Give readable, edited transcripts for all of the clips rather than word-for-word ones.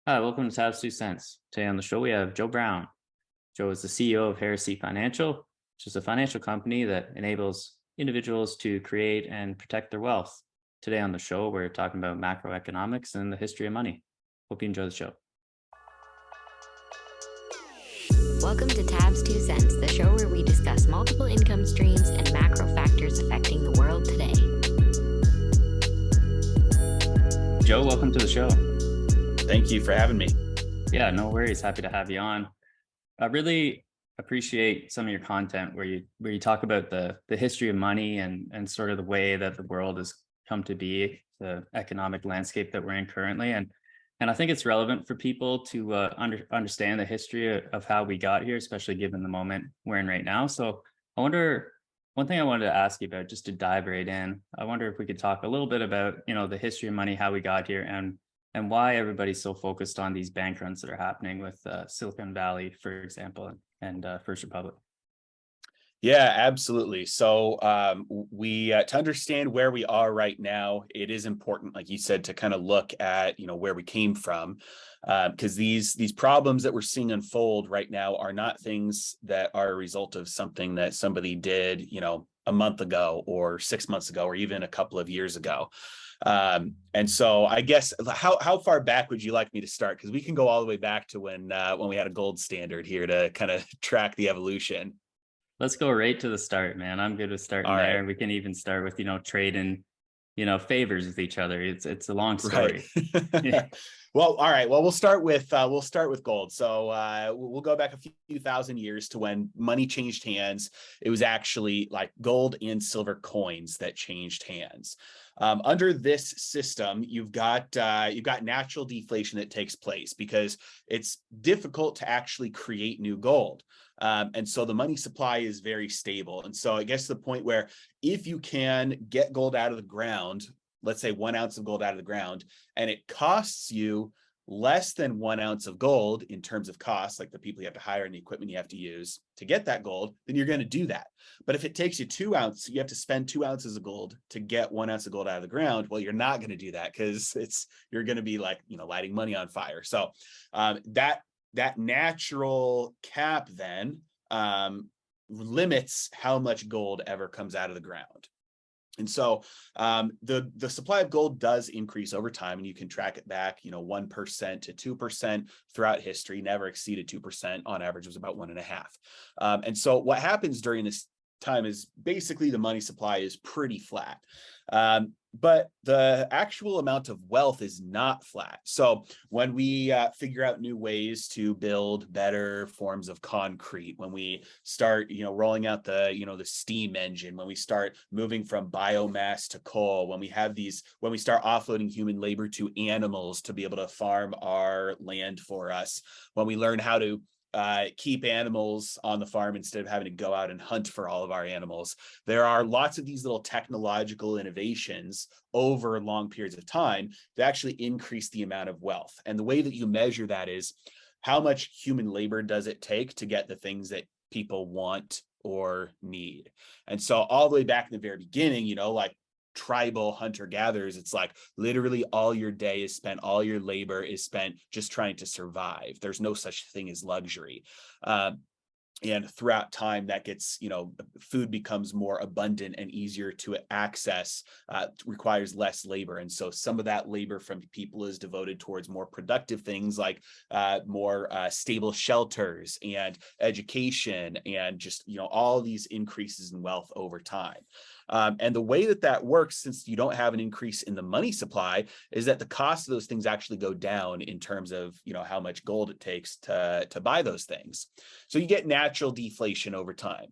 Hi, welcome to Tabs 2 Cents. Today on the show, we have Joe Brown. Joe is the CEO of Heresy Financial, which is a financial company that enables individuals to create and protect their wealth. Today on the show, we're talking about macroeconomics and the history of money. Hope you enjoy the show. Welcome to Tabs 2 Cents, the show where we discuss multiple income streams and macro factors affecting the world today. Joe, welcome to the show. Thank you for having me. Yeah, no worries. Happy to have you on. I really appreciate some of your content where you talk about the history of money and sort of the way that the world has come to be, the economic landscape that we're in currently. And I think it's relevant for people to understand the history of how we got here, especially given the moment we're in right now. So I wonder, one thing I wanted to ask you about, just to dive right in, I wonder if we could talk a little bit about, the history of money, how we got here, and why everybody's so focused on these bank runs that are happening with Silicon Valley, for example, and First Republic. Yeah, absolutely. So we to understand where we are right now, it is important, like you said, to kind of look at where we came from, because these problems that we're seeing unfold right now are not things that are a result of something that somebody did, a month ago or 6 months ago or even a couple of years ago. And so I guess how far back would you like me to start? Because we can go all the way back to when we had a gold standard here to kind of track the evolution. Let's go right to the start, man. I'm good with starting All there. right. We can even start with, trading, favors with each other. It's a long Right. story. Yeah. Well, all right. Well, we'll start with gold. So we'll go back a few thousand years to when money changed hands. It was actually like gold and silver coins that changed hands. Under this system, you've got natural deflation that takes place because it's difficult to actually create new gold. And so the money supply is very stable. And so I guess the point where if you can get gold out of the ground, let's say 1 ounce of gold out of the ground, and it costs you less than 1 ounce of gold in terms of cost, like the people you have to hire and the equipment you have to use to get that gold, then you're going to do that. But if it takes you 2 ounces, you have to spend 2 ounces of gold to get 1 ounce of gold out of the ground. Well, you're not going to do that because you're going to be like, lighting money on fire. So that natural cap then limits how much gold ever comes out of the ground. And so the supply of gold does increase over time, and you can track it back, 1% to 2% throughout history, never exceeded 2%. On average, it was about 1.5%. And so what happens during this time is basically the money supply is pretty flat. But the actual amount of wealth is not flat. So when we figure out new ways to build better forms of concrete, when we start, rolling out the steam engine, when we start moving from biomass to coal, when we start offloading human labor to animals to be able to farm our land for us, when we learn how to keep animals on the farm instead of having to go out and hunt for all of our animals. There are lots of these little technological innovations over long periods of time that actually increase the amount of wealth. And the way that you measure that is how much human labor does it take to get the things that people want or need. And so all the way back in the very beginning, like tribal hunter-gatherers, it's like literally all your day is spent, all your labor is spent just trying to survive. There's no such thing as luxury. And throughout time, that gets, food becomes more abundant and easier to access, requires less labor. And so some of that labor from people is devoted towards more productive things like more stable shelters and education and just, all these increases in wealth over time. And the way that works, since you don't have an increase in the money supply, is that the cost of those things actually go down in terms of, how much gold it takes to buy those things. So you get natural deflation over time.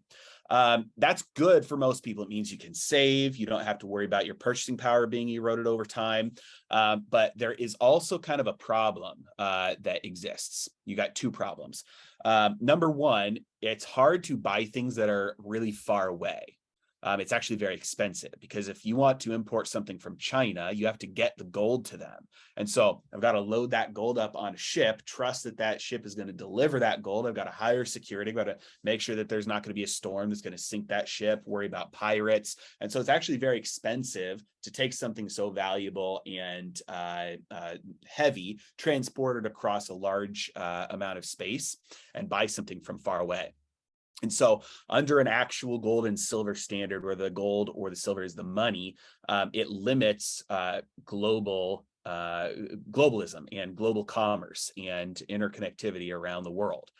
That's good for most people. It means you can save. You don't have to worry about your purchasing power being eroded over time. But there is also kind of a problem that exists. You got two problems. Number one, it's hard to buy things that are really far away. it's actually very expensive, because if you want to import something from China, you have to get the gold to them. And so I've got to load that gold up on a ship, trust that that ship is going to deliver that gold. I've got to hire security. I've got to make sure that there's not going to be a storm that's going to sink that ship, worry about pirates. And so it's actually very expensive to take something so valuable and heavy, transported across a large amount of space, and buy something from far away. And so under an actual gold and silver standard, where the gold or the silver is the money, it limits globalism and global commerce and interconnectivity around the world.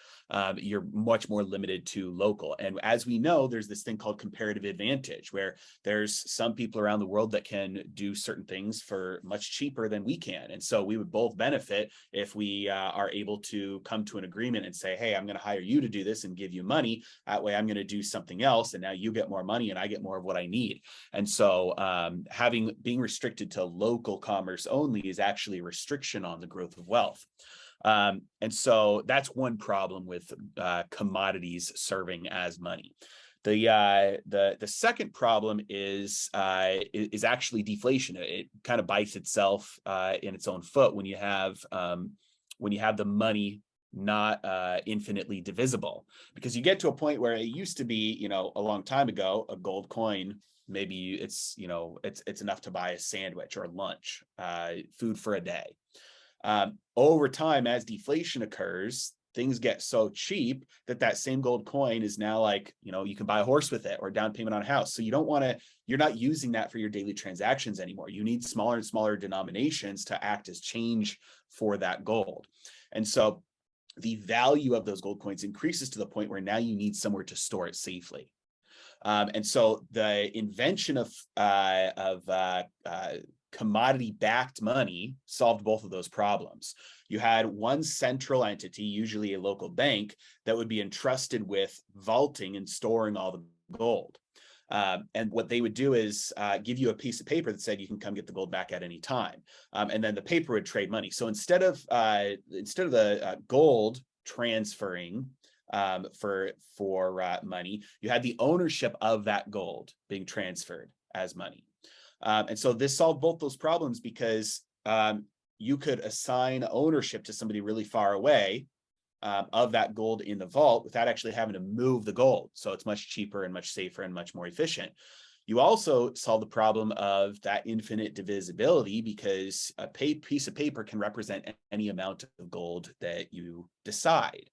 You're much more limited to local. And as we know, there's this thing called comparative advantage, where there's some people around the world that can do certain things for much cheaper than we can. And so we would both benefit if we are able to come to an agreement and say, hey, I'm going to hire you to do this and give you money. That way I'm going to do something else, and now you get more money and I get more of what I need. And so being restricted to local commerce only is actually a restriction on the growth of wealth. And so that's one problem with commodities serving as money. The second problem is actually deflation. It kind of bites itself in its own foot when you have the money not infinitely divisible, because you get to a point where it used to be, a long time ago, a gold coin, maybe it's enough to buy a sandwich or lunch, food for a day. Over time, as deflation occurs, things get so cheap that same gold coin is now like, you can buy a horse with it or down payment on a house. So you're not using that for your daily transactions anymore. You need smaller and smaller denominations to act as change for that gold. And so the value of those gold coins increases to the point where now you need somewhere to store it safely. And so the invention of commodity-backed money solved both of those problems. You had one central entity, usually a local bank, that would be entrusted with vaulting and storing all the gold. And what they would do is give you a piece of paper that said you can come get the gold back at any time. And then the paper would trade money. So instead of the gold transferring for money, you had the ownership of that gold being transferred as money. And so this solved both those problems, because you could assign ownership to somebody really far away of that gold in the vault without actually having to move the gold. So it's much cheaper and much safer and much more efficient. You also solve the problem of that infinite divisibility, because a piece of paper can represent any amount of gold that you decide.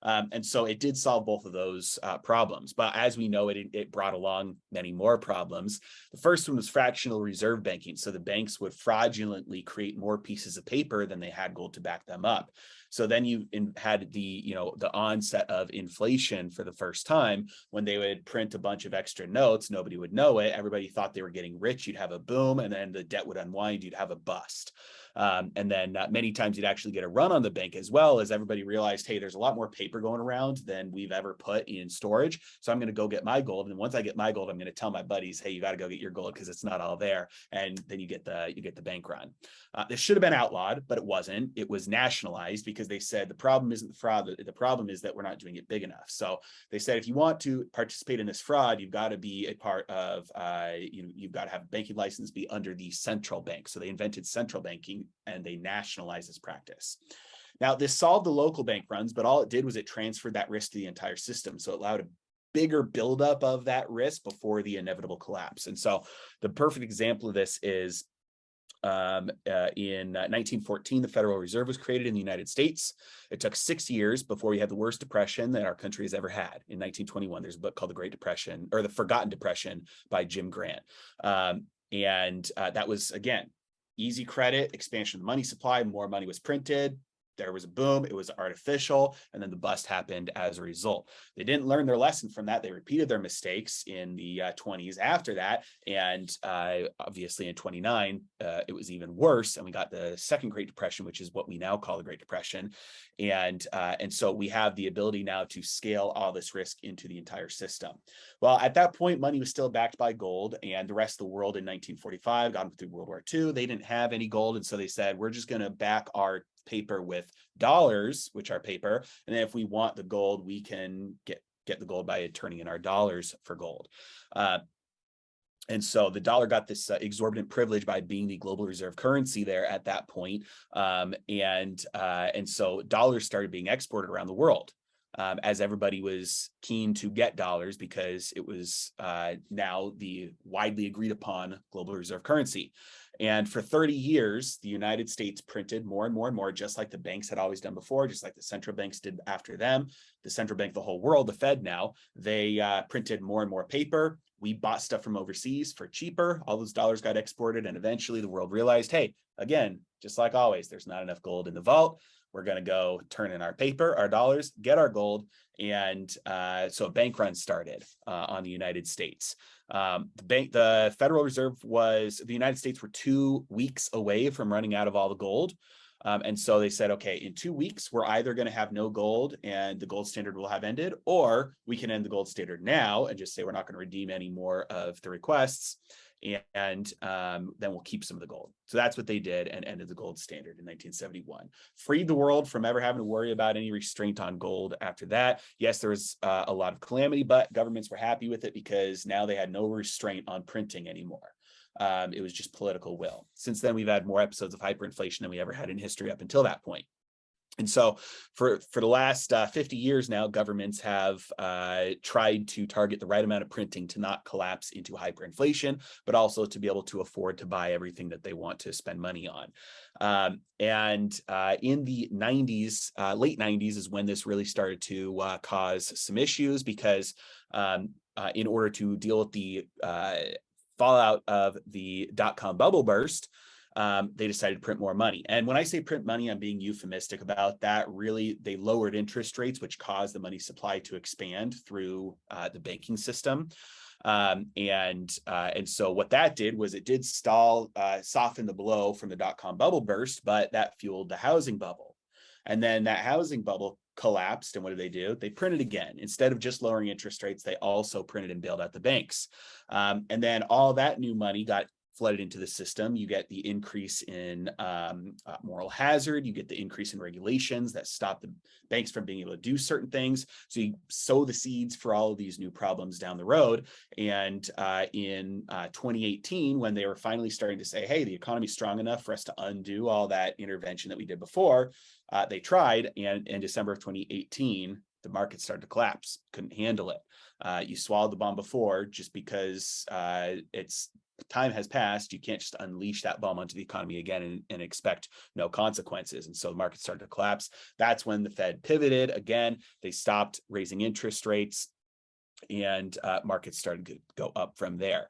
And so it did solve both of those problems. But as we know, it brought along many more problems. The first one was fractional reserve banking. So the banks would fraudulently create more pieces of paper than they had gold to back them up. So then you had the onset of inflation for the first time, when they would print a bunch of extra notes. Nobody would know it. Everybody thought they were getting rich. You'd have a boom, and then the debt would unwind. You'd have a bust. And then many times you'd actually get a run on the bank, as well, as everybody realized, hey, there's a lot more paper going around than we've ever put in storage. So I'm going to go get my gold. And once I get my gold, I'm going to tell my buddies, hey, you got to go get your gold, because it's not all there. And then you get the bank run. This should have been outlawed, but it wasn't. It was nationalized, because they said the problem isn't the fraud. The problem is that we're not doing it big enough. So they said, if you want to participate in this fraud, you've got to be a part of, you've got to have a banking license, be under the central bank. So they invented central banking, and they nationalized this practice. Now, this solved the local bank runs, but all it did was it transferred that risk to the entire system. So it allowed a bigger buildup of that risk before the inevitable collapse. And so the perfect example of this is in 1914, the Federal Reserve was created in the United States. It took 6 years before we had the worst depression that our country has ever had. In 1921, there's a book called The Great Depression, or The Forgotten Depression, by Jim Grant. That was, again, easy credit, expansion of the money supply, more money was printed. There was a boom, it was artificial, and then the bust happened as a result. They didn't learn their lesson from that. They repeated their mistakes in the 20s after that. And obviously in 29, it was even worse. And we got the second Great Depression, which is what we now call the Great Depression. And so we have the ability now to scale all this risk into the entire system. Well, at that point, money was still backed by gold, and the rest of the world in 1945 got through World War II. They didn't have any gold. And so they said, we're just going to back our paper with dollars, which are paper. And then if we want the gold, we can get the gold by turning in our dollars for gold. And so the dollar got this exorbitant privilege by being the global reserve currency there at that point. And so dollars started being exported around the world. As everybody was keen to get dollars because it was now the widely agreed upon global reserve currency. And for 30 years, the United States printed more and more and more, just like the banks had always done before, just like the central banks did after them. The central bank, the whole world, the Fed now, they printed more and more paper. We bought stuff from overseas for cheaper. All those dollars got exported. And eventually the world realized, hey, again, just like always, there's not enough gold in the vault. We're going to go turn in our paper, our dollars, get our gold. So a bank run started on the United States. The Federal Reserve the United States were 2 weeks away from running out of all the gold. And so they said, okay, in 2 weeks, we're either going to have no gold and the gold standard will have ended, or we can end the gold standard now and just say we're not going to redeem any more of the requests. And then we'll keep some of the gold. So that's what they did and ended the gold standard in 1971. Freed the world from ever having to worry about any restraint on gold after that. Yes, there was a lot of calamity, but governments were happy with it because now they had no restraint on printing anymore. It was just political will. Since then, we've had more episodes of hyperinflation than we ever had in history up until that point. And so for the last 50 years now, governments have tried to target the right amount of printing to not collapse into hyperinflation, but also to be able to afford to buy everything that they want to spend money on. In the 90s, late 90s is when this really started to cause some issues because in order to deal with the fallout of the dot-com bubble burst, they decided to print more money. And when I say print money, I'm being euphemistic about that. Really, they lowered interest rates, which caused the money supply to expand through the banking system. And so what that did was it did soften the blow from the dot-com bubble burst, but that fueled the housing bubble. And then that housing bubble collapsed. And what did they do? They printed again. Instead of just lowering interest rates, they also printed and bailed out the banks. And then all that new money got flooded into the system. You get the increase in moral hazard. You get the increase in regulations that stop the banks from being able to do certain things. So you sow the seeds for all of these new problems down the road. And in 2018, when they were finally starting to say, hey, the economy's strong enough for us to undo all that intervention that we did before, they tried. And in December of 2018, the market started to collapse, couldn't handle it. You swallowed the bomb before just because time has passed. You can't just unleash that bomb onto the economy again and expect no consequences. And so the market started to collapse. That's when the Fed pivoted. Again, they stopped raising interest rates and markets started to go up from there.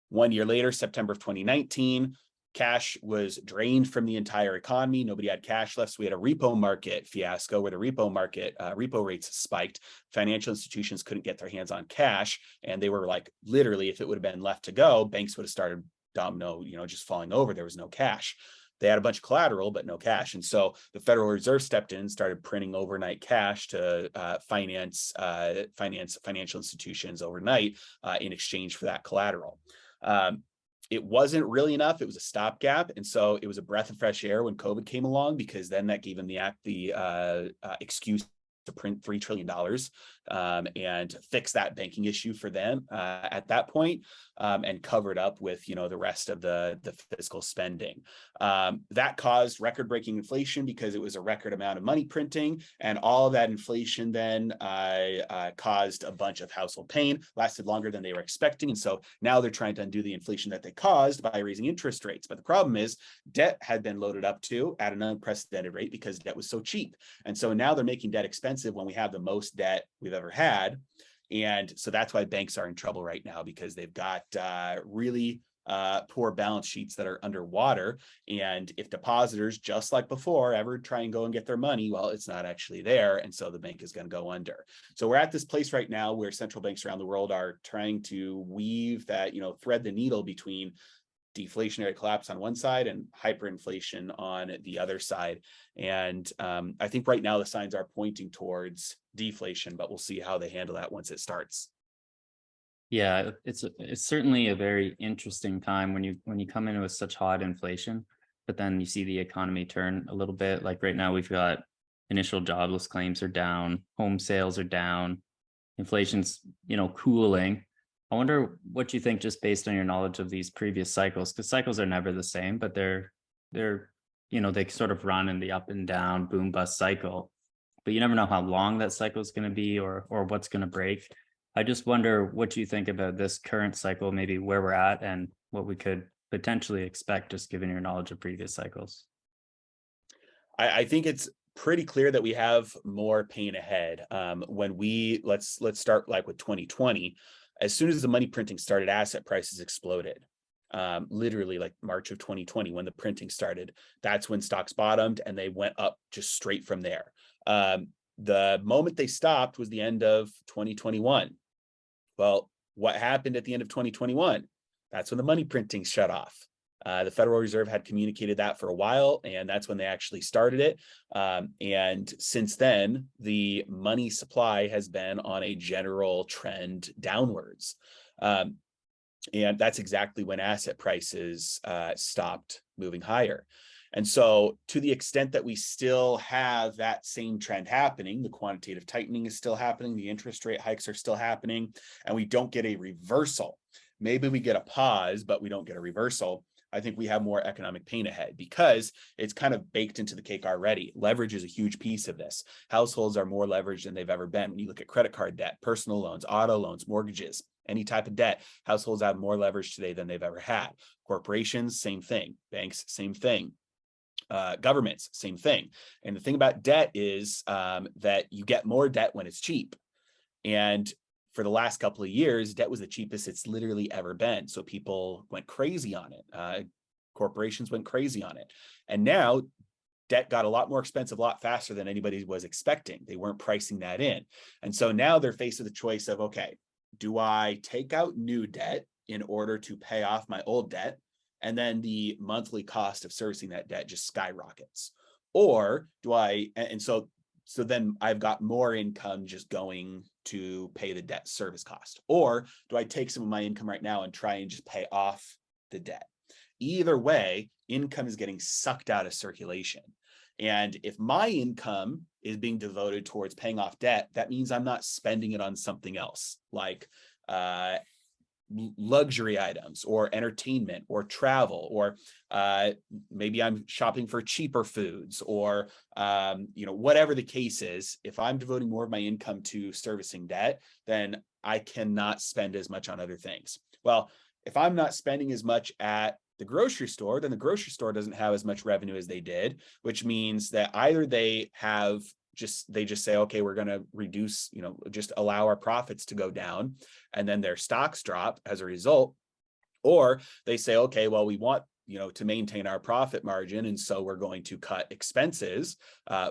1 year later, September of 2019, cash was drained from the entire economy. Nobody had cash left. So we had a repo market fiasco where the repo rates spiked. Financial institutions couldn't get their hands on cash. And they were like, literally, if it would have been left to go, banks would have started domino, just falling over. There was no cash. They had a bunch of collateral, but no cash. And so the Federal Reserve stepped in and started printing overnight cash to finance financial institutions overnight in exchange for that collateral. It wasn't really enough. It was a stopgap. And so it was a breath of fresh air when COVID came along, because then that gave them the excuse to print $3 trillion and fix that banking issue for them at that point, and covered up with, the rest of the fiscal spending. That caused record-breaking inflation because it was a record amount of money printing, and all of that inflation then caused a bunch of household pain, lasted longer than they were expecting. And so now they're trying to undo the inflation that they caused by raising interest rates. But the problem is debt had been loaded up to at an unprecedented rate because debt was so cheap. And so now they're making debt expensive when we have the most debt we've ever had. And so that's why banks are in trouble right now, because they've got really poor balance sheets that are underwater. And if depositors, just like before, ever try and go and get their money, well, it's not actually there. And so the bank is going to go under. So we're at this place right now where central banks around the world are trying to weave that, thread the needle between deflationary collapse on one side and hyperinflation on the other side. And I think right now the signs are pointing towards deflation, but we'll see how they handle that once it starts. Yeah, it's certainly a very interesting time when you come in with such hot inflation, but then you see the economy turn a little bit. Like right now, we've got initial jobless claims are down, home sales are down, inflation's cooling. I wonder what you think, just based on your knowledge of these previous cycles, because cycles are never the same, but they're they sort of run in the up and down, boom bust cycle. But you never know how long that cycle is going to be, or what's going to break. I just wonder what you think about this current cycle, maybe where we're at and what we could potentially expect, just given your knowledge of previous cycles. I think it's pretty clear that we have more pain ahead. When let's start like with 2020. As soon as the money printing started, asset prices exploded. Literally like March of 2020, when the printing started, that's when stocks bottomed and they went up just straight from there. The moment they stopped was the end of 2021. Well, what happened at the end of 2021? That's when the money printing shut off. The Federal Reserve had communicated that for a while, and that's when they actually started it. And since then, the money supply has been on a general trend downwards. And that's exactly when asset prices stopped moving higher. And so to the extent that we still have that same trend happening, the quantitative tightening is still happening, the interest rate hikes are still happening, and we don't get a reversal. Maybe we get a pause, but we don't get a reversal. I think we have more economic pain ahead because it's kind of baked into the cake already. Leverage is a huge piece of this. Households are more leveraged than they've ever been. When you look at credit card debt, personal loans, auto loans, mortgages, any type of debt, households have more leverage today than they've ever had. Corporations, same thing. Banks, same thing. Governments, same thing. And the thing about debt is that you get more debt when it's cheap. And for the last couple of years, debt was the cheapest it's literally ever been. So people went crazy on it. Corporations went crazy on it. And now debt got a lot more expensive, a lot faster than anybody was expecting. They weren't pricing that in. And so now they're faced with the choice of, okay, do I take out new debt in order to pay off my old debt? And then the monthly cost of servicing that debt just skyrockets. Or do I, and so then I've got more income just going to pay the debt service cost. Or do I take some of my income right now and try and just pay off the debt? Either way, income is getting sucked out of circulation. And if my income is being devoted towards paying off debt, that means I'm not spending it on something else, like luxury items or entertainment or travel, or maybe I'm shopping for cheaper foods, or whatever the case is. If I'm devoting more of my income to servicing debt, then I cannot spend as much on other things. Well, if I'm not spending as much at the grocery store, then the grocery store doesn't have as much revenue as they did, which means that either they just say, okay, we're going to reduce, just allow our profits to go down, and then their stocks drop as a result. Or they say, okay, well, we want, to maintain our profit margin, and so we're going to cut expenses.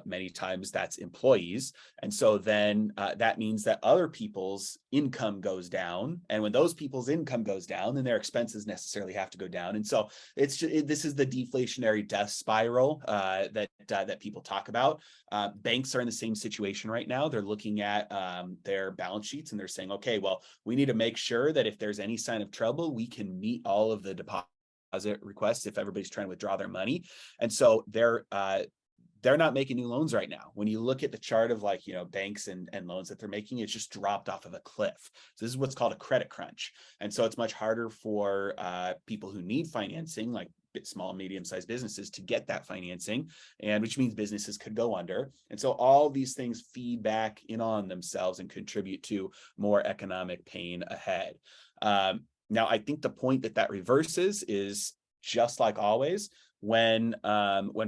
Many times that's employees. And so then that means that other people's income goes down. And when those people's income goes down, then their expenses necessarily have to go down. And so this is the deflationary death spiral that people talk about. Banks are in the same situation right now. They're looking at their balance sheets and they're saying, okay, well, we need to make sure that if there's any sign of trouble, we can meet all of the deposit requests if everybody's trying to withdraw their money. And so they're not making new loans right now. When you look at the chart of banks and loans that they're making, it's just dropped off of a cliff. So this is what's called a credit crunch. And so it's much harder for people who need financing, like small and medium-sized businesses, to get that financing, and which means businesses could go under. And so all these things feed back in on themselves and contribute to more economic pain ahead. Now, I think the point that reverses is just like always when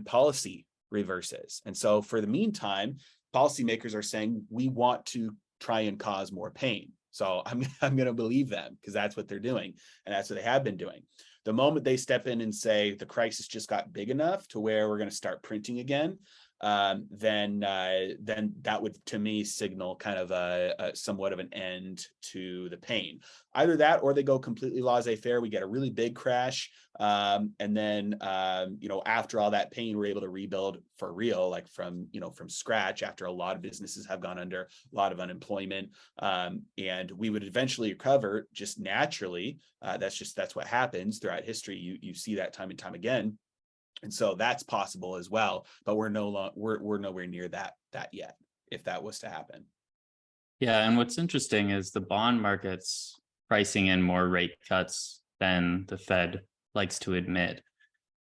policy reverses. And so for the meantime, policymakers are saying, we want to try and cause more pain. So I'm going to believe them, because that's what they're doing. And that's what they have been doing. The moment they step in and say the crisis just got big enough to where we're going to start printing again, then that would, to me, signal kind of a somewhat of an end to the pain. Either that, or they go completely laissez-faire. We get a really big crash, and then after all that pain, we're able to rebuild for real, like from scratch, after a lot of businesses have gone under, a lot of unemployment, and we would eventually recover just naturally. That's what happens throughout history. You see that time and time again. And so that's possible as well, but we're nowhere near that yet, if that was to happen. Yeah, and what's interesting is the bond markets pricing in more rate cuts than the Fed likes to admit.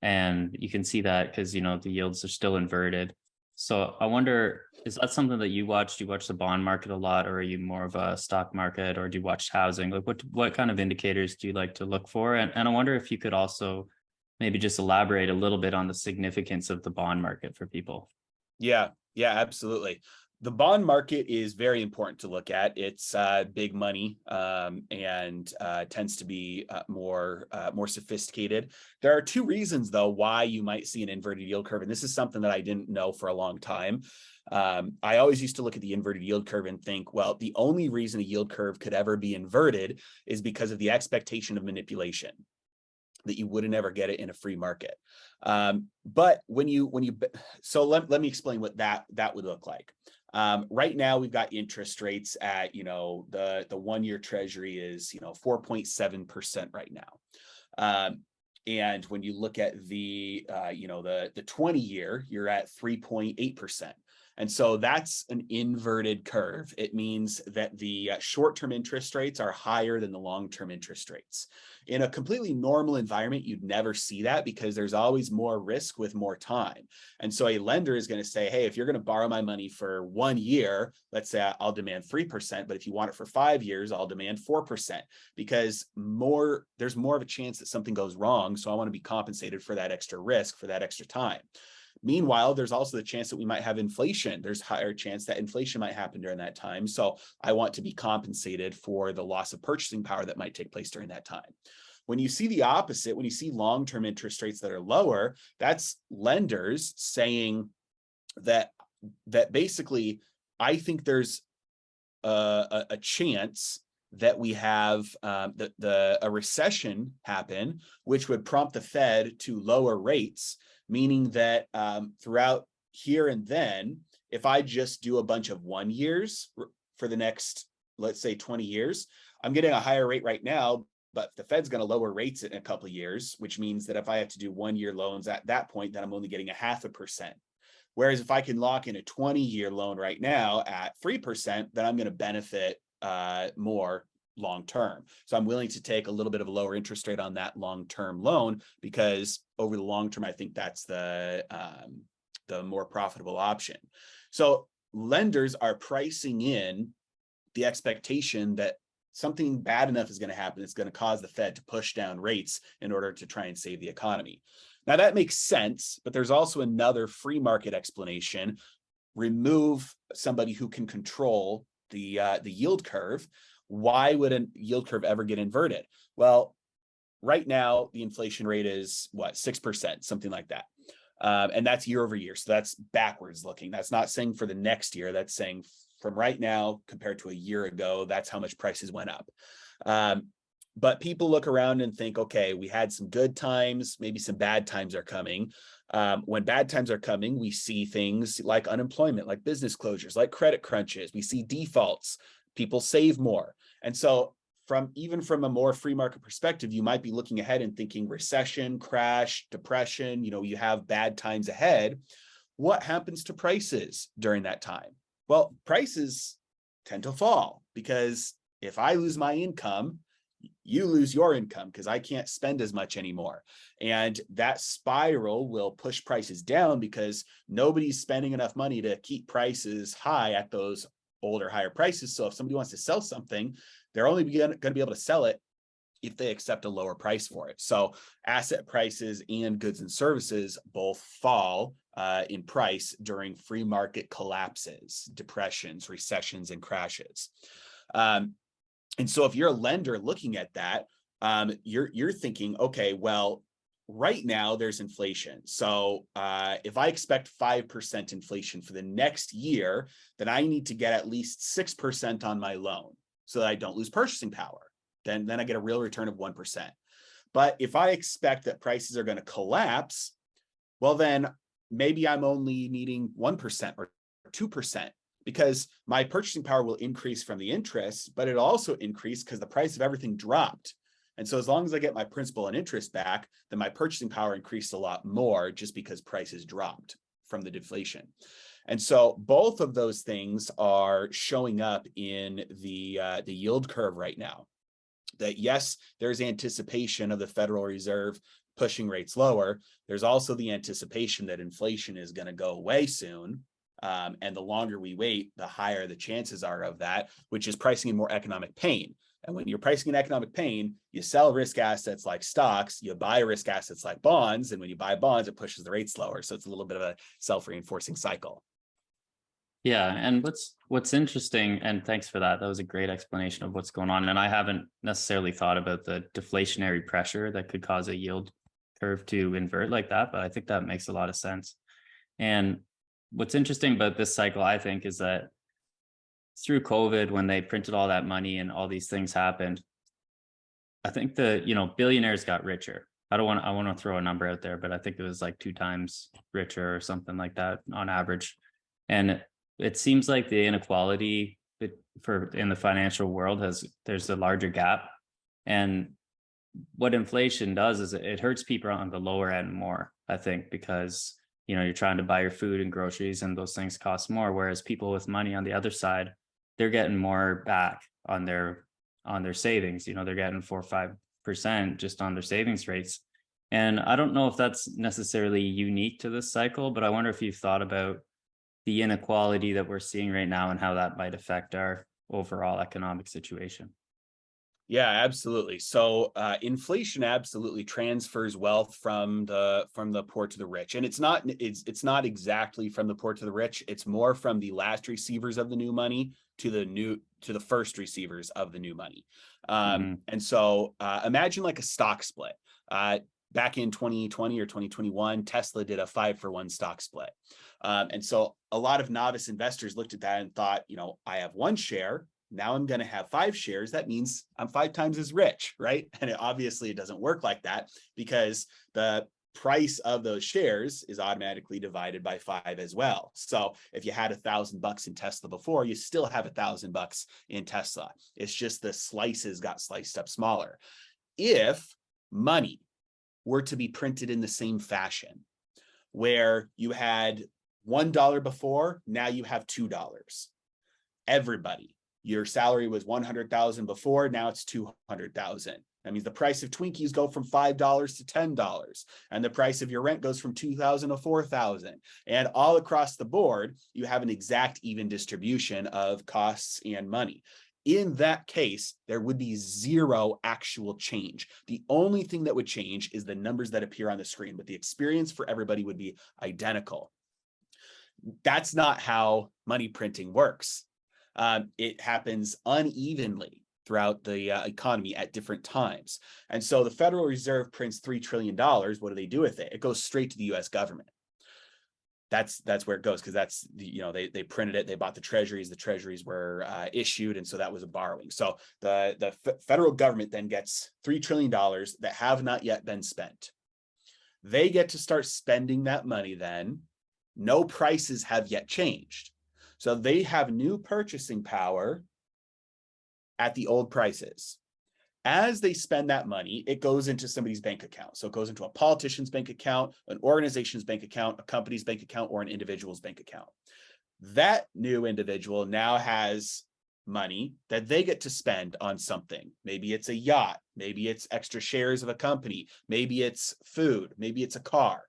And you can see that because, the yields are still inverted. So I wonder, is that something that you watch? Do you watch the bond market a lot, or are you more of a stock market, or do you watch housing? Like what kind of indicators do you like to look for? And I wonder if you could also maybe just elaborate a little bit on the significance of the bond market for people. Yeah, absolutely. The bond market is very important to look at. It's big money and tends to be more sophisticated. There are two reasons, though, why you might see an inverted yield curve. And this is something that I didn't know for a long time. I always used to look at the inverted yield curve and think, well, the only reason a yield curve could ever be inverted is because of the expectation of manipulation, that you wouldn't ever get it in a free market. But so let me explain what that would look like. Right now we've got interest rates at, the 1-year treasury is, 4.7% right now. And when you look at the 20-year, you're at 3.8%. And so that's an inverted curve. It means that the short-term interest rates are higher than the long-term interest rates. In a completely normal environment, you'd never see that because there's always more risk with more time. And so a lender is going to say, hey, if you're going to borrow my money for 1 year, let's say I'll demand 3%, but if you want it for 5 years, I'll demand 4%, because there's more of a chance that something goes wrong. So I want to be compensated for that extra risk, for that extra time. Meanwhile, there's also the chance that we might have inflation. There's higher chance that inflation might happen during that time. So I want to be compensated for the loss of purchasing power that might take place during that time. When you see the opposite, when you see long-term interest rates that are lower, that's lenders saying that basically, I think there's a chance that we have a recession happen, which would prompt the Fed to lower rates, meaning that throughout here and then, if I just do a bunch of 1 years for the next, let's say 20 years, I'm getting a higher rate right now, but the Fed's going to lower rates in a couple of years, which means that if I have to do 1-year loans at that point, then I'm only getting 0.5%. Whereas if I can lock in a 20-year loan right now at 3%, then I'm going to benefit more long-term. So I'm willing to take a little bit of a lower interest rate on that long-term loan, because over the long term, I think that's the more profitable option. So lenders are pricing in the expectation that something bad enough is going to happen. It's going to cause the Fed to push down rates in order to try and save the economy. Now that makes sense, but there's also another free market explanation. Remove somebody who can control the yield curve. Why would a yield curve ever get inverted? Well, right now, the inflation rate is 6%, something like that. And that's year over year. So that's backwards looking. That's not saying for the next year. That's saying from right now compared to a year ago, that's how much prices went up. But people look around and think, okay, we had some good times, maybe some bad times are coming. When bad times are coming, we see things like unemployment, like business closures, like credit crunches. We see defaults. People save more. And so even from a more free market perspective, you might be looking ahead and thinking recession, crash, depression, you have bad times ahead. What happens to prices during that time? Well, prices tend to fall, because if I lose my income, you lose your income, because I can't spend as much anymore. And that spiral will push prices down because nobody's spending enough money to keep prices high at those older, higher prices. So if somebody wants to sell something, they're only going to be able to sell it if they accept a lower price for it. So asset prices and goods and services both fall in price during free market collapses, depressions, recessions, and crashes. And so if you're a lender looking at that, you're thinking, okay, well, right now there's inflation. So if I expect 5% inflation for the next year, then I need to get at least 6% on my loan so that I don't lose purchasing power. Then I get a real return of 1%. But if I expect that prices are going to collapse, well, then maybe I'm only needing 1% or 2%, because my purchasing power will increase from the interest, but it'll also increase because the price of everything dropped. And so as long as I get my principal and interest back, then my purchasing power increased a lot more just because prices dropped from the deflation. And so both of those things are showing up in the yield curve right now. that yes, there's anticipation of the Federal Reserve pushing rates lower. There's also the anticipation that inflation is going to go away soon. And the longer we wait, the higher the chances are of that, which is pricing in more economic pain. And when you're pricing in economic pain, you sell risk assets like stocks, you buy risk assets like bonds. And when you buy bonds, it pushes the rates lower. So it's a little bit of a self-reinforcing cycle. Yeah, and what's interesting, and thanks for that. That was a great explanation of what's going on. And I haven't necessarily thought about the deflationary pressure that could cause a yield curve to invert like that, but I think that makes a lot of sense. And what's interesting about this cycle, I think, is that through COVID, when they printed all that money and all these things happened, I think billionaires got richer. I want to throw a number out there, but I think it was like 2 times richer or something like that on average. And it seems like the inequality in the financial world there's a larger gap. And what inflation does is it hurts people on the lower end more, I think, because you're trying to buy your food and groceries and those things cost more. Whereas people with money on the other side, they're getting more back on their savings. They're getting 4 or 5% just on their savings rates. And I don't know if that's necessarily unique to this cycle, but I wonder if you've thought about the inequality that we're seeing right now and how that might affect our overall economic situation. Yeah, absolutely. So inflation absolutely transfers wealth from the poor to the rich, and it's not exactly from the poor to the rich. It's more from the last receivers of the new money to the first receivers of the new money. And so imagine like a stock split. Back in 2020 or 2021, Tesla did a 5-for-1 stock split. And so a lot of novice investors looked at that and thought, I have 1 share. Now I'm going to have 5 shares. That means I'm 5 times as rich, right? And obviously it doesn't work like that, because the price of those shares is automatically divided by 5 as well. So if you had $1,000 in Tesla before, you still have $1,000 in Tesla. It's just the slices got sliced up smaller. If money were to be printed in the same fashion, where you had $1 before, now you have $2. Everybody, your salary was $100,000 before, now it's $200,000. That means the price of Twinkies go from $5 to $10, and the price of your rent goes from $2,000 to $4,000. And all across the board, you have an exact even distribution of costs and money. In that case, there would be 0 actual change. The only thing that would change is the numbers that appear on the screen, but the experience for everybody would be identical. That's not how money printing works. It happens unevenly throughout the economy at different times. And so the Federal Reserve prints $3 trillion. What do they do with it? It goes straight to the US government. That's where it goes, because that's they printed it, they bought the treasuries were issued, and so that was a borrowing. So the federal government then gets $3 trillion that have not yet been spent. They get to start spending that money then. No prices have yet changed, so they have new purchasing power at the old prices. As they spend that money, it goes into somebody's bank account. So it goes into a politician's bank account, an organization's bank account, a company's bank account, or an individual's bank account. That new individual now has money that they get to spend on something. Maybe it's a yacht, maybe it's extra shares of a company, maybe it's food, maybe it's a car.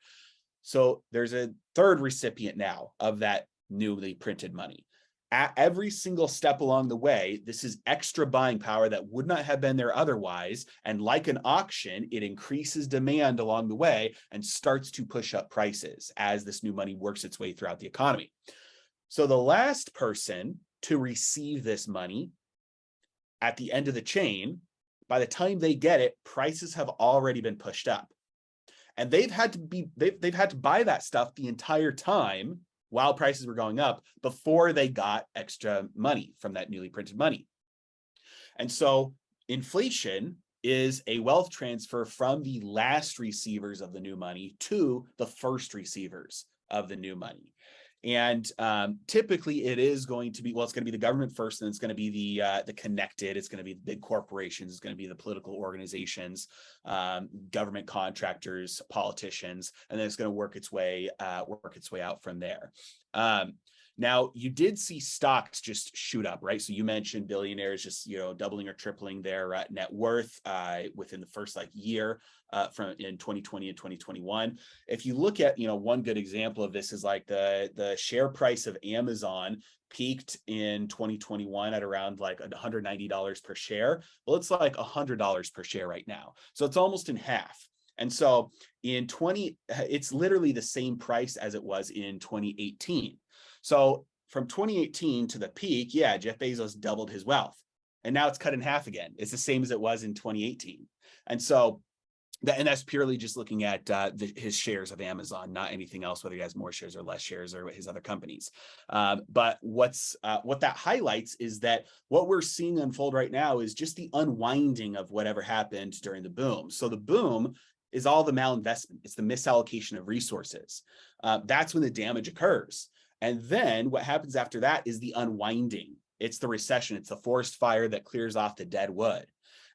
So there's a third recipient now of that newly printed money. At every single step along the way, this is extra buying power that would not have been there otherwise. And like an auction, it increases demand along the way and starts to push up prices as this new money works its way throughout the economy. So the last person to receive this money at the end of the chain, by the time they get it, prices have already been pushed up. And they've had to buy that stuff the entire time while prices were going up before they got extra money from that newly printed money. And so inflation is a wealth transfer from the last receivers of the new money to the first receivers of the new money. And typically it is going to be, it's going to be the government first, and it's going to be the connected, it's going to be the big corporations, it's going to be the political organizations, government contractors, politicians, and then it's going to work its way out from there. Now, you did see stocks just shoot up, right? So you mentioned billionaires just, doubling or tripling their net worth within the first year from in 2020 and 2021. If you look at, one good example of this is like the share price of Amazon peaked in 2021 at around like $190 per share. Well, it's like $100 per share right now. So it's almost in half. And so it's literally the same price as it was in 2018. So from 2018 to the peak, yeah, Jeff Bezos doubled his wealth, and now it's cut in half again. It's the same as it was in 2018. And so that's purely just looking at his shares of Amazon, not anything else, whether he has more shares or less shares or his other companies. But what that highlights is that what we're seeing unfold right now is just the unwinding of whatever happened during the boom. So the boom is all the malinvestment. It's the misallocation of resources. That's when the damage occurs. And then what happens after that is the unwinding. It's the recession. It's the forest fire that clears off the dead wood.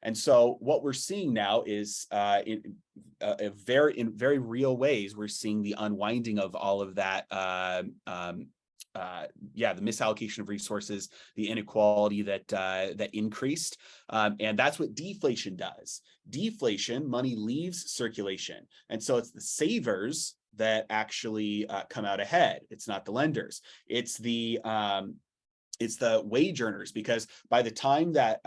And so what we're seeing now is in very real ways, we're seeing the unwinding of all of that. The misallocation of resources, the inequality that increased. And that's what deflation does. Deflation, money leaves circulation. And so it's the savers that actually come out ahead. It's not the lenders. It's the wage earners, because by the time that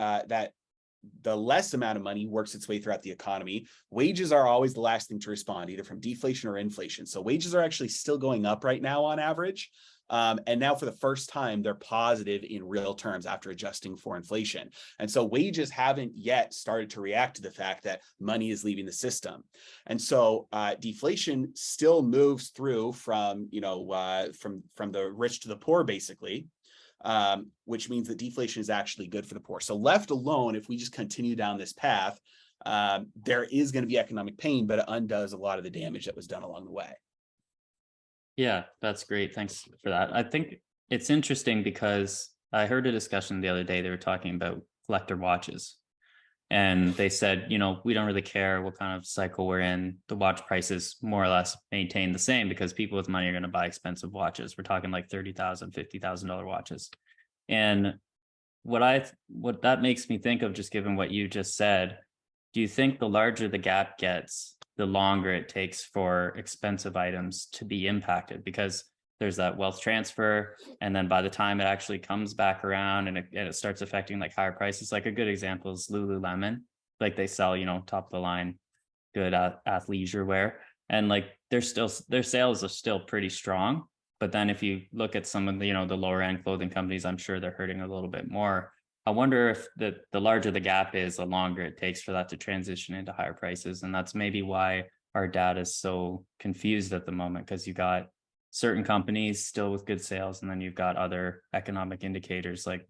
the less amount of money works its way throughout the economy, wages are always the last thing to respond, either from deflation or inflation. So wages are actually still going up right now on average. And now for the first time, they're positive in real terms after adjusting for inflation. And so wages haven't yet started to react to the fact that money is leaving the system. And so deflation still moves through from the rich to the poor, basically. Which means that deflation is actually good for the poor. So left alone, if we just continue down this path, there is going to be economic pain, but it undoes a lot of the damage that was done along the way. Yeah, that's great. Thanks for that. I think it's interesting because I heard a discussion the other day. They were talking about collector watches. And they said, we don't really care what kind of cycle we're in. The watch prices more or less maintain the same because people with money are going to buy expensive watches. We're talking like $30,000, $50,000 watches. And what that makes me think of, just given what you just said, do you think the larger the gap gets, the longer it takes for expensive items to be impacted? Because there's that wealth transfer, and then by the time it actually comes back around and it starts affecting like higher prices. Like a good example is Lululemon. Like they sell, top of the line, good athleisure wear, and like their sales are still pretty strong. But then if you look at some of the the lower end clothing companies, I'm sure they're hurting a little bit more. I wonder if the larger the gap is, the longer it takes for that to transition into higher prices, and that's maybe why our data is so confused at the moment, because you got certain companies still with good sales, and then you've got other economic indicators like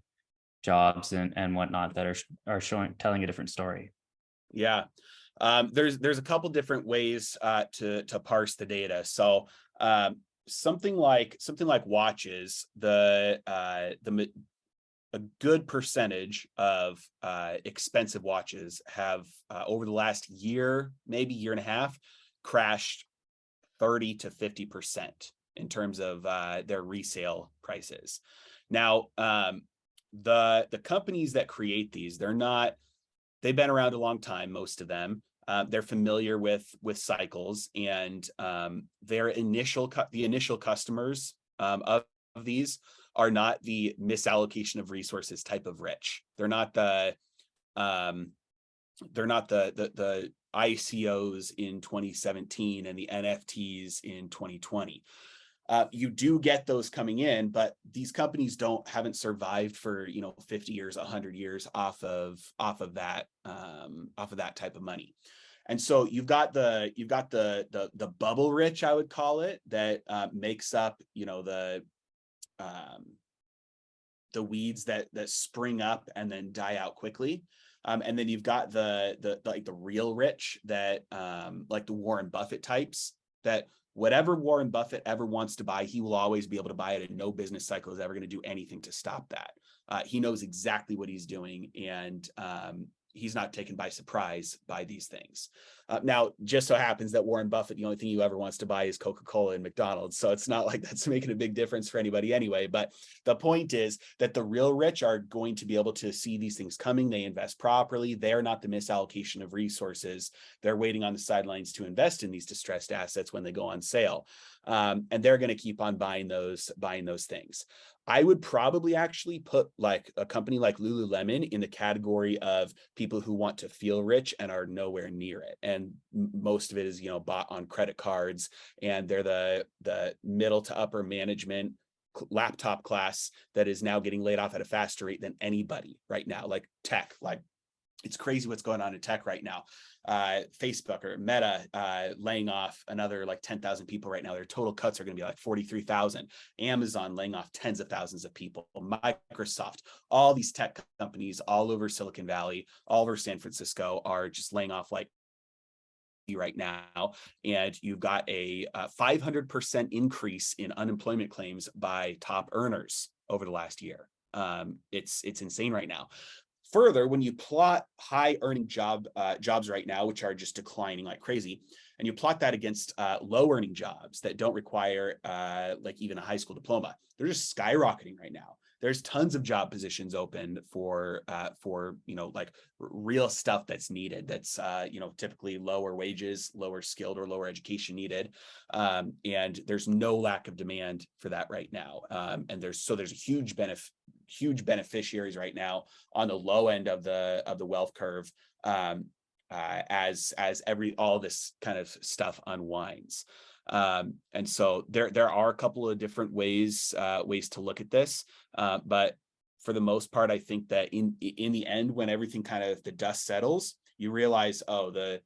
jobs and whatnot that are telling a different story. Yeah, there's a couple different ways to parse the data. So something like watches, a good percentage of expensive watches have over the last year, maybe year and a half, crashed 30 to 50% in terms of their resale prices. Now, the companies that create these, they've been around a long time, most of them. They're familiar with cycles, and the initial customers of these are not the misallocation of resources type of rich. They're not the ICOs in 2017 and the NFTs in 2020. You do get those coming in, but these companies haven't survived for 50 years, 100 years off of that type of money. And so you've got the bubble rich, I would call it, that makes up the weeds that spring up and then die out quickly. And then you've got the real rich that like the Warren Buffett types, that whatever Warren Buffett ever wants to buy, he will always be able to buy it, and no business cycle is ever going to do anything to stop that. He knows exactly what he's doing, and taken by surprise by these things. Now, just so happens that Warren Buffett, the only thing he ever wants to buy is Coca-Cola and McDonald's. So it's not like that's making a big difference for anybody anyway. But the point is that the real rich are going to be able to see these things coming. They invest properly. They're not the misallocation of resources. They're waiting on the sidelines to invest in these distressed assets when they go on sale. And they're going to keep on buying those things. I would probably actually put like a company like Lululemon in the category of people who want to feel rich and are nowhere near it. And most of it is, bought on credit cards, and they're the middle to upper management laptop class that is now getting laid off at a faster rate than anybody right now. Like tech, like it's crazy what's going on in tech right now. Facebook or Meta laying off another like 10,000 people right now. Their total cuts are going to be like 43,000. Amazon laying off tens of thousands of people. Microsoft, all these tech companies all over Silicon Valley, all over San Francisco are just laying off like right now. And you've got a 500% increase in unemployment claims by top earners over the last year. It's insane right now. Further, when you plot high earning jobs right now, which are just declining like crazy, and you plot that against low earning jobs that don't require like even a high school diploma, they're just skyrocketing right now. There's tons of job positions open for like real stuff that's needed. That's typically lower wages, lower skilled, or lower education needed, and there's no lack of demand for that right now. And there's huge beneficiaries right now on the low end of the wealth curve as all this kind of stuff unwinds. And so there are a couple of different ways to look at this, but for the most part, I think that in the end, when everything kind of the dust settles, you realize, the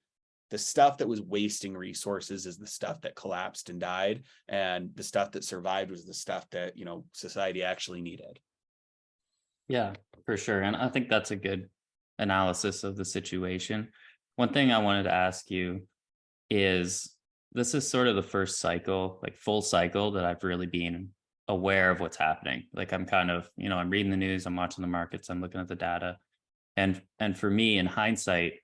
stuff that was wasting resources is the stuff that collapsed and died, and the stuff that survived was the stuff that society actually needed. Yeah, for sure. And I think that's a good analysis of the situation. One thing I wanted to ask you is, this is sort of the first cycle, like full cycle, that I've really been aware of what's happening. Like I'm kind of, I'm reading the news, I'm watching the markets, I'm looking at the data. And for me, in hindsight,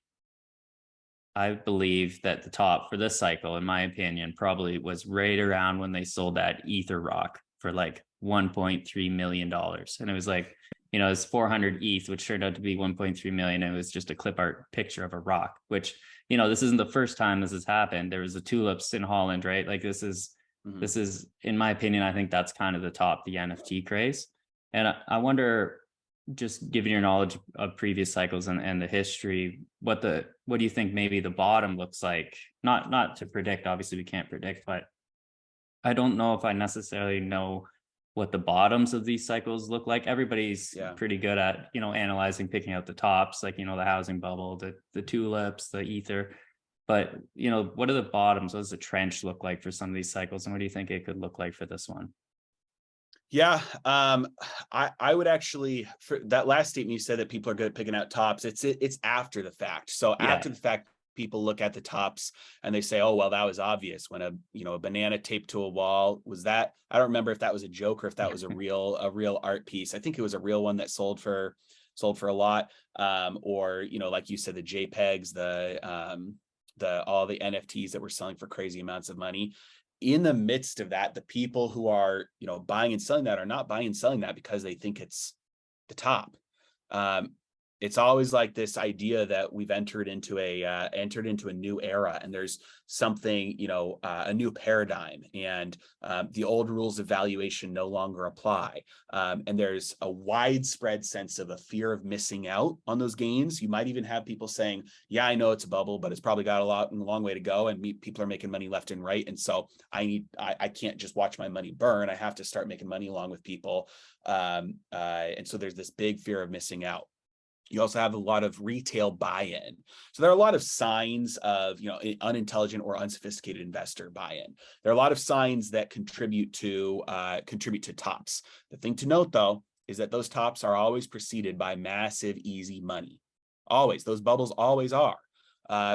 I believe that the top for this cycle, in my opinion, probably was right around when they sold that Ether rock for like $1.3 million. And it was like, it's 400 ETH, which turned out to be 1.3 million. And it was just a clip art picture of a rock, which, this isn't the first time this has happened. There was the tulips in Holland, right? Like this is, in my opinion, I think that's kind of the top, the NFT craze. And I wonder, just given your knowledge of previous cycles and the history, what do you think maybe the bottom looks like? Not to predict, obviously we can't predict, but I don't know if I necessarily know what the bottoms of these cycles look like. Everybody's pretty good at, analyzing, picking out the tops, like, the housing bubble, the tulips, the Ether. But, what are the bottoms? What does the trench look like for some of these cycles? And what do you think it could look like for this one? Yeah, I would actually, for that last statement you said that people are good at picking out tops, it's after the fact. So after the fact, people look at the tops and they say, oh, well, that was obvious when a banana taped to a wall. Was that, I don't remember if that was a joke or if that was a real art piece. I think it was a real one that sold for a lot. Or, like you said, the JPEGs, all the NFTs that were selling for crazy amounts of money. In the midst of that, the people who are, buying and selling that are not buying and selling that because they think it's the top. It's always like this idea that we've entered into a new era, and there's something, a new paradigm, and the old rules of valuation no longer apply. And there's a widespread sense of a fear of missing out on those gains. You might even have people saying, yeah, I know it's a bubble, but it's probably got a long way to go, and people are making money left and right. And so I can't just watch my money burn. I have to start making money along with people. And so there's this big fear of missing out. You also have a lot of retail buy-in. So there are a lot of signs of, unintelligent or unsophisticated investor buy-in. There are a lot of signs that contribute to tops. The thing to note, though, is that those tops are always preceded by massive, easy money. Always. Those bubbles always are.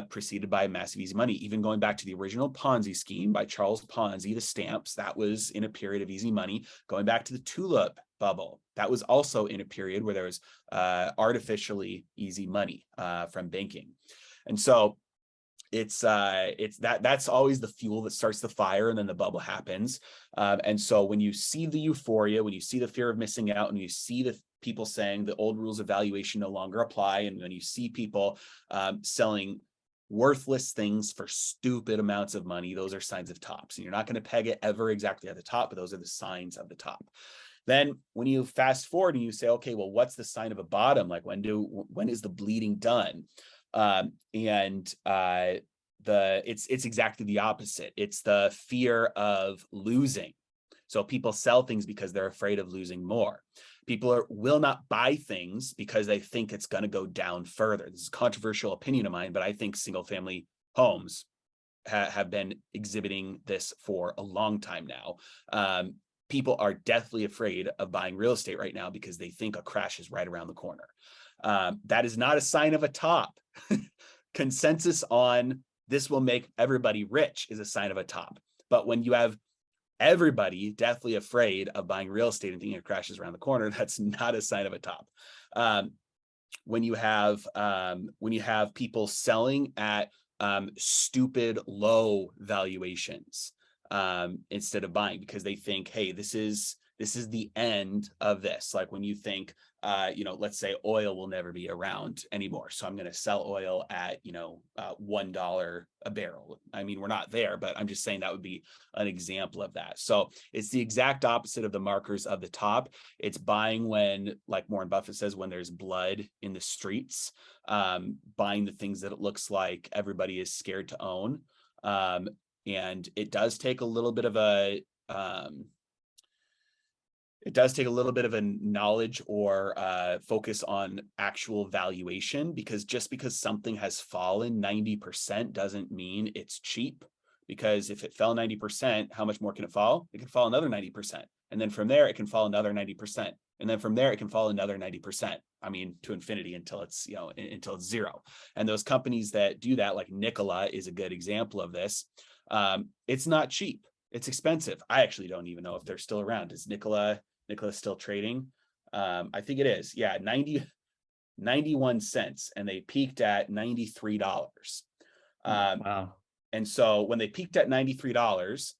preceded by massive easy money. Even going back to the original Ponzi scheme by Charles Ponzi, the stamps, that was in a period of easy money. Going back to the tulip bubble, that was also in a period where there was artificially easy money from banking. And so that's always the fuel that starts the fire, and then the bubble happens. And so when you see the euphoria, when you see the fear of missing out, and you see the people saying the old rules of valuation no longer apply, and when you see people selling worthless things for stupid amounts of money, those are signs of tops. And you're not going to peg it ever exactly at the top, but those are the signs of the top. Then when you fast forward and you say, okay, well, what's the sign of a bottom? Like when is the bleeding done? It's exactly the opposite. It's the fear of losing. So people sell things because they're afraid of losing more. People will not buy things because they think it's going to go down further. This is a controversial opinion of mine, but I think single family homes have been exhibiting this for a long time now. People are deathly afraid of buying real estate right now because they think a crash is right around the corner. That is not a sign of a top. Consensus on this will make everybody rich is a sign of a top. But when you have everybody deathly afraid of buying real estate and thinking it crashes around the corner, that's not a sign of a top. When you have people selling at stupid low valuations instead of buying because they think, hey, this is the end of this. Like when you think, let's say oil will never be around anymore. So I'm going to sell oil at, $1 a barrel. I mean, we're not there, but I'm just saying that would be an example of that. So it's the exact opposite of the markers of the top. It's buying when, like Warren Buffett says, when there's blood in the streets, buying the things that it looks like everybody is scared to own. And it does take a little bit of a, knowledge or focus on actual valuation, because just because something has fallen 90% doesn't mean it's cheap. Because if it fell 90%, how much more can it fall? It can fall another 90%. And then from there, it can fall another 90%. And then from there, it can fall another 90%. I mean, to infinity until it's, until it's zero. And those companies that do that, like Nikola is a good example of this. It's not cheap. It's expensive. I actually don't even know if they're still around. Is Nikola's still trading? I think it is. Yeah, 91 cents, and they peaked at $93. Wow. And so when they peaked at $93,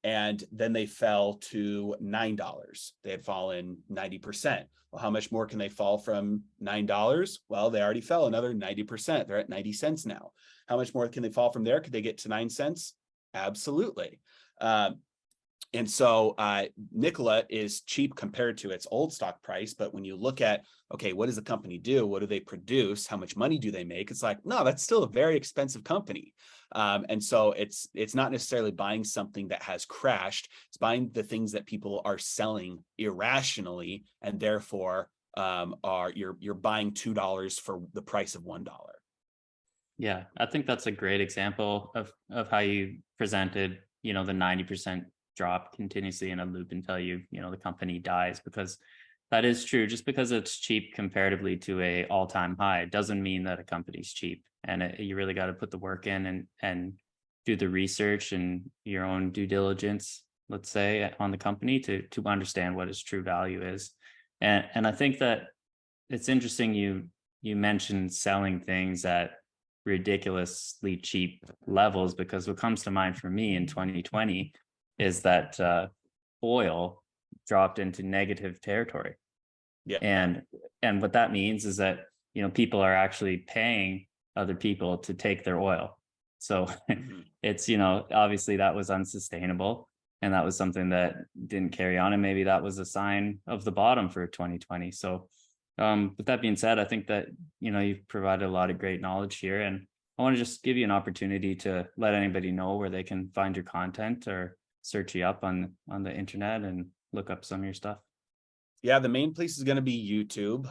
and then they fell to $9, they had fallen 90%. Well, how much more can they fall from $9? Well, they already fell another 90%. They're at 90 cents now. How much more can they fall from there? Could they get to 9 cents? Absolutely. And so Nikola is cheap compared to its old stock price. But when you look at, okay, what does the company do? What do they produce? How much money do they make? It's like, no, that's still a very expensive company. And so it's not necessarily buying something that has crashed. It's buying the things that people are selling irrationally, and therefore you're buying $2 for the price of $1. Yeah, I think that's a great example of how you presented, the 90% drop continuously in a loop until the company dies, because that is true. Just because it's cheap comparatively to a all-time high doesn't mean that a company's cheap. And you really got to put the work in and do the research and your own due diligence, let's say, on the company to understand what its true value is. And I think that it's interesting you mentioned selling things at ridiculously cheap levels, because what comes to mind for me in 2020 is that oil dropped into negative territory. Yeah. And what that means is that, people are actually paying other people to take their oil. So it's, obviously that was unsustainable, and that was something that didn't carry on. And maybe that was a sign of the bottom for 2020. So with that being said, I think that, you've provided a lot of great knowledge here, and I want to just give you an opportunity to let anybody know where they can find your content or search you up on the internet and look up some of your stuff. Yeah, the main place is going to be YouTube.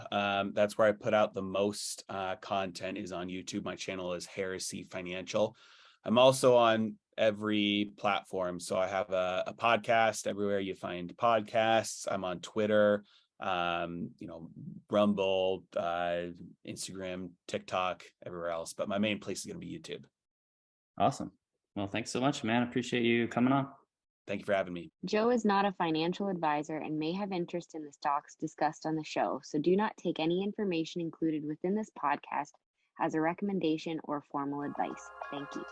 That's where I put out the most content, is on YouTube. My channel is Heresy Financial. I'm also on every platform. So I have a podcast everywhere you find podcasts. I'm on Twitter. Rumble, Instagram, TikTok, everywhere else. But my main place is going to be YouTube. Awesome. Well, thanks so much, man. Appreciate you coming on. Thank you for having me. Joe is not a financial advisor and may have interest in the stocks discussed on the show, so do not take any information included within this podcast as a recommendation or formal advice. Thank you.